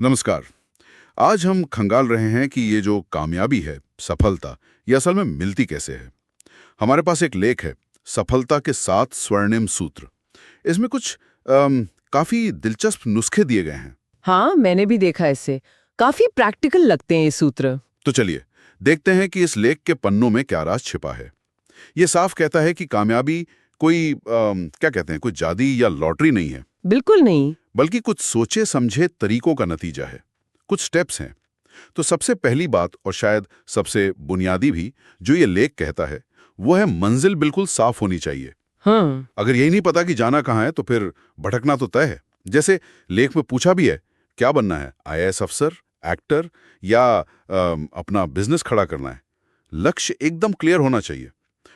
नमस्कार। आज हम खंगाल रहे हैं कि ये जो कामयाबी है, सफलता, ये असल में मिलती कैसे है। हमारे पास एक लेख है, सफलता के 7 स्वर्णिम सूत्र। इसमें कुछ काफी दिलचस्प नुस्खे दिए गए हैं। हाँ, मैंने भी देखा इसे। काफी प्रैक्टिकल लगते हैं ये सूत्र। तो चलिए देखते हैं कि इस लेख के पन्नों में क्या राज छिपा है। ये साफ कहता है कि कामयाबी कोई क्या कहते हैं, कोई जादी या लॉटरी नहीं है, बिल्कुल नहीं। बल्कि कुछ सोचे समझे तरीकों का नतीजा है। कुछ स्टेप्स हैं। तो सबसे पहली बात, और शायद सबसे बुनियादी भी, जो ये लेख कहता है वो है मंजिल बिल्कुल साफ होनी चाहिए। हाँ। अगर यही नहीं पता कि जाना कहाँ है तो फिर भटकना तो तय है। जैसे लेख में पूछा भी है, क्या बनना है, आईएएस अफसर, एक्टर या अपना बिजनेस खड़ा करना है। लक्ष्य एकदम क्लियर होना चाहिए।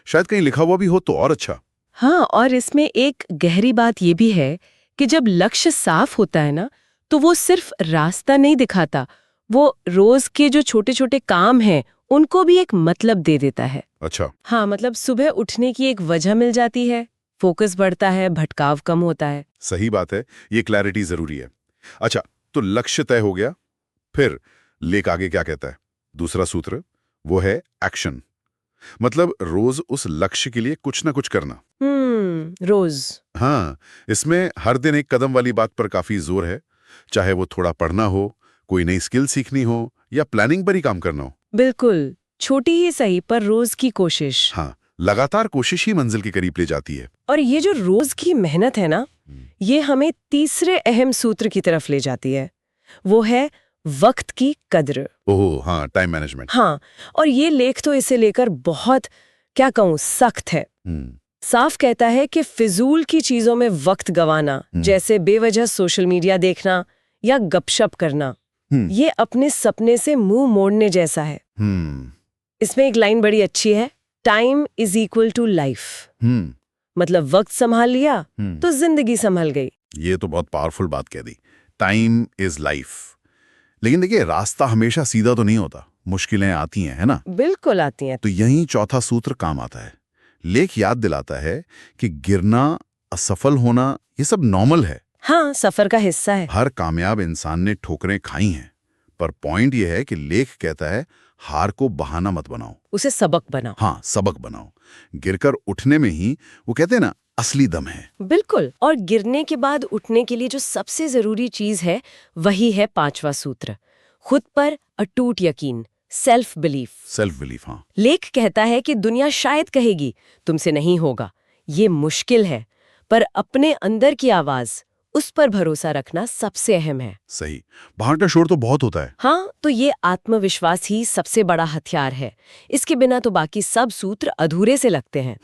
शायद कहीं लिखा हुआ भी हो तो और अच्छा। हाँ, और इसमें एक गहरी बात ये भी है कि जब लक्ष्य साफ होता है ना, तो वो सिर्फ रास्ता नहीं दिखाता, वो रोज के जो छोटे छोटे काम हैं उनको भी एक मतलब दे देता है। अच्छा। हाँ, मतलब सुबह उठने की एक वजह मिल जाती है, फोकस बढ़ता है, भटकाव कम होता है। सही बात है, ये क्लैरिटी जरूरी है। अच्छा, तो लक्ष्य तय हो गया, फिर लेख आगे क्या कहता है? दूसरा सूत्र वो है एक्शन। मतलब रोज उस लक्ष्य के लिए कुछ ना कुछ करना। रोज। हाँ, इसमें हर दिन एक कदम वाली बात पर काफी जोर है। चाहे वो थोड़ा पढ़ना हो, कोई नई स्किल सीखनी हो या प्लानिंग पर ही काम करना हो। बिल्कुल, छोटी ही सही पर रोज की कोशिश। हाँ, लगातार कोशिश ही मंजिल के करीब ले जाती है। और ये जो रोज की मेहनत है ना, ये हमें तीसरे अहम सूत्र की तरफ ले जाती है। वो है वक्त की कद्र। ओह हाँ, टाइम मैनेजमेंट। हाँ, और ये लेख तो इसे लेकर बहुत, क्या कहूँ, सख्त है। साफ कहता है कि फिजूल की चीजों में वक्त गंवाना, जैसे बेवजह सोशल मीडिया देखना या गपशप करना, ये अपने सपने से मुंह मोड़ने जैसा है। इसमें एक लाइन बड़ी अच्छी है, time is equal to life. मतलब वक्त संभाल लिया तो जिंदगी संभल गई। ये तो बहुत पावरफुल बात कह दी, टाइम इज लाइफ। लेकिन देखिए, रास्ता हमेशा सीधा तो नहीं होता, मुश्किलें आती हैं, है ना? बिल्कुल आती हैं। तो यही चौथा सूत्र काम आता है। लेख याद दिलाता है कि गिरना, असफल होना, ये सब नॉर्मल है। हाँ, सफर का हिस्सा है। हर कामयाब इंसान ने ठोकरें खाई हैं। पर पॉइंट ये है कि लेख कहता है हार को बहाना मत बनाओ, उसे सबक बनाओ। हाँ, सबक बनाओ। गिरकर उठने में ही, वो कहते हैं ना, असली दम है। बिल्कुल। और गिरने के बाद उठने के लिए जो सबसे जरूरी चीज है, वही है पांचवा सूत्र, खुद पर अटूट यकीन, सेल्फ बिलीफ। सेल्फ बिलीफ, हाँ। लेख कहता है कि दुनिया शायद कहेगी तुमसे नहीं होगा, ये मुश्किल है, पर अपने अंदर की आवाज, उस पर भरोसा रखना सबसे अहम है। सही। बाहर का शोर तो बहुत होता है। हाँ, तो ये आत्मविश्वास ही सबसे बड़ा हथियार है। इसके बिना तो बाकी सब सूत्र अधूरे से लगते हैं।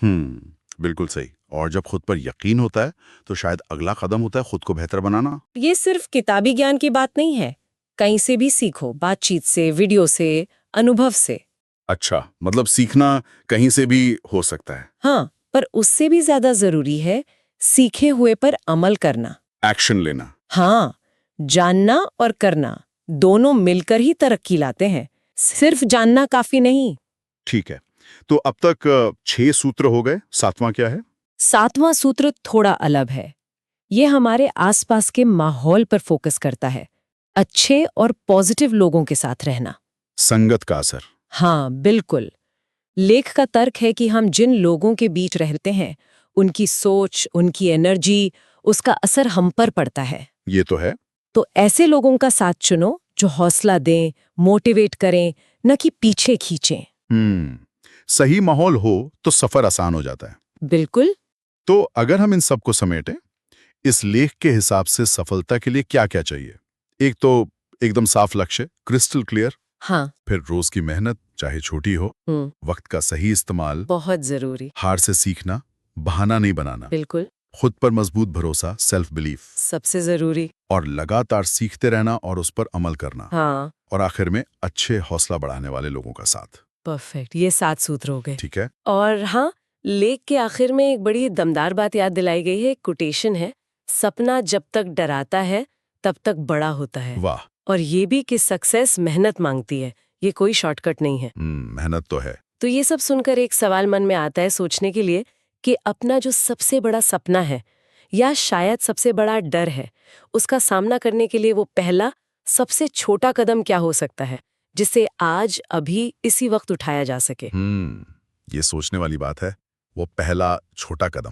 बिल्कुल सही। और जब खुद पर यकीन होता है तो शायद अगला कदम होता है खुद को बेहतर बनाना। ये सिर्फ किताबी ज्ञान की बात नहीं है, कहीं से भी सीखो, बातचीत से, वीडियो से, अनुभव से। अच्छा, मतलब सीखना कहीं से भी हो सकता है। हाँ, पर उससे भी ज्यादा जरूरी है सीखे हुए पर अमल करना, एक्शन लेना। हाँ, जानना और करना दोनों मिलकर ही तरक्की लाते हैं, सिर्फ जानना काफी नहीं। ठीक है, तो अब तक 6 सूत्र हो गए। सातवां क्या है? सातवां सूत्र थोड़ा अलग है। ये हमारे आसपास के माहौल पर फोकस करता है, अच्छे और पॉजिटिव लोगों के साथ रहना। संगत का असर। हाँ, बिल्कुल। लेख का तर्क है कि हम जिन लोगों के बीच रहते हैं, उनकी सोच, उनकी एनर्जी, उसका असर हम पर पड़ता है। ये तो है। तो ऐसे लोगों का साथ चुनो जो हौसला दें, मोटिवेट करें, न कि पीछे खींचें। सही माहौल हो तो सफर आसान हो जाता है। बिल्कुल। तो अगर हम इन सबको समेटें, इस लेख के हिसाब से सफलता के लिए क्या क्या चाहिए? एक तो एकदम साफ लक्ष्य, क्रिस्टल क्लियर। हाँ। फिर रोज की मेहनत, चाहे छोटी हो। वक्त का सही इस्तेमाल, बहुत जरूरी। हार से सीखना, बहाना नहीं बनाना। बिल्कुल। खुद पर मजबूत भरोसा, सेल्फ बिलीफ। सबसे जरूरी। और लगातार सीखते रहना और उस पर अमल करना। हाँ। और आखिर में अच्छे हौसला बढ़ाने वाले लोगों का साथ। परफेक्ट, ये 7 सूत्र हो गए। ठीक है। और हाँ, लेख के आखिर में एक बड़ी दमदार बात याद दिलाई गई है, कोटेशन है, सपना जब तक डराता है तब तक बड़ा होता है। वाह। और ये भी कि सक्सेस मेहनत मांगती है, ये कोई शॉर्टकट नहीं है। मेहनत तो है। तो ये सब सुनकर एक सवाल मन में आता है सोचने के लिए कि अपना जो सबसे बड़ा सपना है या शायद सबसे बड़ा डर है, उसका सामना करने के लिए वो पहला सबसे छोटा कदम क्या हो सकता है जिसे आज अभी इसी वक्त उठाया जा सके? ये सोचने वाली बात है। वो पहला छोटा कदम